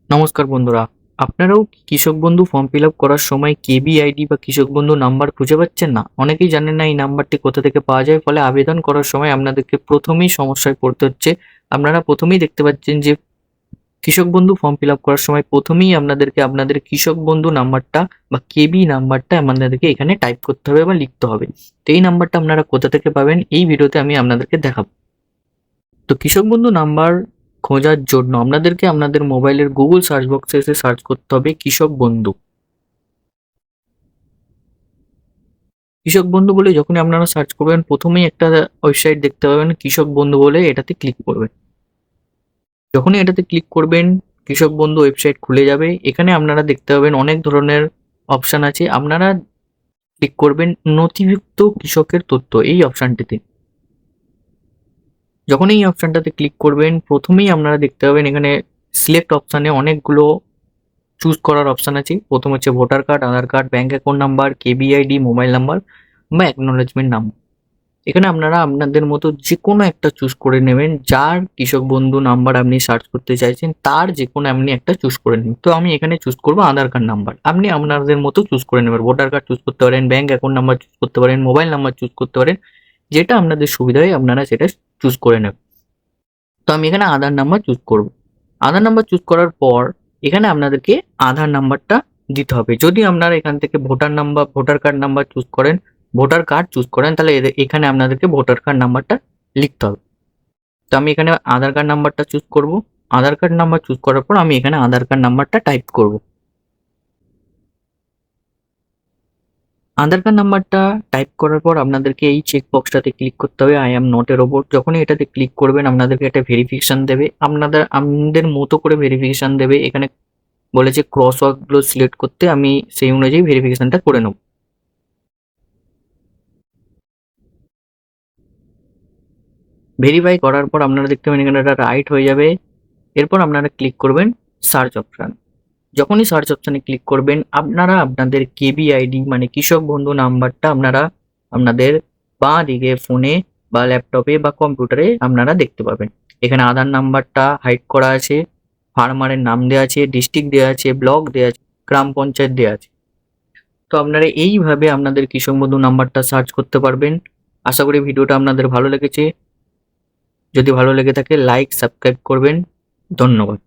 নমস্কার বন্ধুরা, আপনারাও কি কৃষক বন্ধু ফর্ম ফিল আপ করার সময় কেবি আইডি বা কৃষক বন্ধু নাম্বার খুঁজে পাচ্ছেন না? অনেকেই জানেন না এই নাম্বারটি কোথা থেকে পাওয়া যায়, ফলে আবেদন করার সময় আপনাদেরকে প্রথমেই সমস্যায় পড়তে হচ্ছে। আপনারা প্রথমেই দেখতে পাচ্ছেন যে কৃষক বন্ধু ফর্ম ফিল আপ করার সময় প্রথমেই আপনাদেরকে আপনাদের কৃষক বন্ধু নাম্বারটা বা কেবি নাম্বারটা আপনাদেরকে এখানে টাইপ করতে হবে বা লিখতে হবে। তো এই নাম্বারটা আপনারা কোথা থেকে পাবেন এই ভিডিওতে আমি আপনাদেরকে দেখাবো। তো কৃষক বন্ধু নাম্বার খোঁজার জন্য আপনাদেরকে আপনাদের মোবাইলের গুগল সার্চ বক্সে এসে সার্চ করতে হবে কৃষক বন্ধু। কৃষক বন্ধু বলে যখনই আপনারা সার্চ করবেন প্রথমেই একটা ওয়েবসাইট দেখতে পাবেন কৃষক বন্ধু বলে, এটাতে ক্লিক করবেন। যখনই এটাতে ক্লিক করবেন কৃষক বন্ধু ওয়েবসাইট খুলে যাবে। এখানে আপনারা দেখতে পাবেন অনেক ধরনের অপশন আছে। আপনারা ক্লিক করবেন নথিভুক্ত কৃষকের তথ্য এই অপশনটিতে। যখন এই অপশনটাতে ক্লিক করবেন প্রথমেই আপনারা দেখতে পাবেন এখানে সিলেক্ট অপশানে অনেকগুলো চুজ করার অপশান আছে। প্রথম হচ্ছে voter card, Aadhaar card, bank account number, কেবিআইডি, মোবাইল নাম্বার বা অ্যাকনোলেজমেন্ট নাম্বার। এখানে আপনারা আপনাদের মতো যে কোনো একটা চুজ করে নেবেন। যার কৃষক বন্ধু নাম্বার আপনি সার্চ করতে চাইছেন তার যে কোনো আপনি একটা চুজ করে নেবেন। তো আমি এখানে চুজ করবো আধার কার্ড নাম্বার। আপনি আপনাদের মতো চুজ করে নেবেন। ভোটার কার্ড চুজ করতে পারেন, ব্যাঙ্ক অ্যাকাউন্ট নাম্বার চুজ করতে পারেন, মোবাইল নাম্বার চুজ করতে পারেন। যেটা আপনাদের সুবিধা হয় আপনারা সেটা চুজ করে নেবেন। তো আমি এখানে আধার নাম্বার চুজ করব। আধার নাম্বার চুজ করার পর এখানে আপনাদেরকে আধার নাম্বারটা দিতে হবে। যদি আপনারা এখান থেকে ভোটার কার্ড নাম্বার চুজ করেন, ভোটার কার্ড চুজ করেন, তাহলে এখানে আপনাদেরকে ভোটার কার্ড নাম্বারটা লিখতে হবে। তো আমি এখানে আধার কার্ড নাম্বারটা চুজ করব। আধার কার্ড নাম্বার চুজ করার পর আমি এখানে আধার কার্ড নাম্বারটা টাইপ করব। আধার কার্ড নাম্বারটা টাইপ করার পর আপনাদেরকে এই চেক বক্সটাতে ক্লিক করতে হবে আই অ্যাম নট এর ওপর। যখনই এটাতে ক্লিক করবেন আপনাদেরকে একটা ভেরিফিকেশন দেবে। আপনাদের মতো করে ভেরিফিকেশন দেবে। এখানে বলেছে ক্রস ওয়ার্কগুলো সিলেক্ট করতে, আমি সেই অনুযায়ী ভেরিফিকেশনটা করে নেব। ভেরিফাই করার পর আপনারা দেখতে পাবেন এখানে একটা রাইট হয়ে যাবে। এরপর আপনারা ক্লিক করবেন সার্চ অপশান। যখনই সার্চ অপশানে ক্লিক করবেন আপনারা আপনাদের কেবিআইডি মানে কৃষক বন্ধু নাম্বারটা আপনারা আপনাদের বাঁ দিকে ফোনে বা ল্যাপটপে বা কম্পিউটারে আপনারা দেখতে পাবেন। এখানে আধার নাম্বারটা হাইড করা আছে, ফার্মারের নাম দেওয়া আছে, ডিস্ট্রিক্ট দেওয়া আছে, ব্লক দেওয়া আছে, গ্রাম পঞ্চায়েত দেওয়া আছে। তো আপনারা এইভাবে আপনাদের কৃষক বন্ধু নাম্বারটা সার্চ করতে পারবেন। আশা করি ভিডিওটা আপনাদের ভালো লেগেছে। যদি ভালো লেগে থাকে লাইক সাবস্ক্রাইব করবেন। ধন্যবাদ।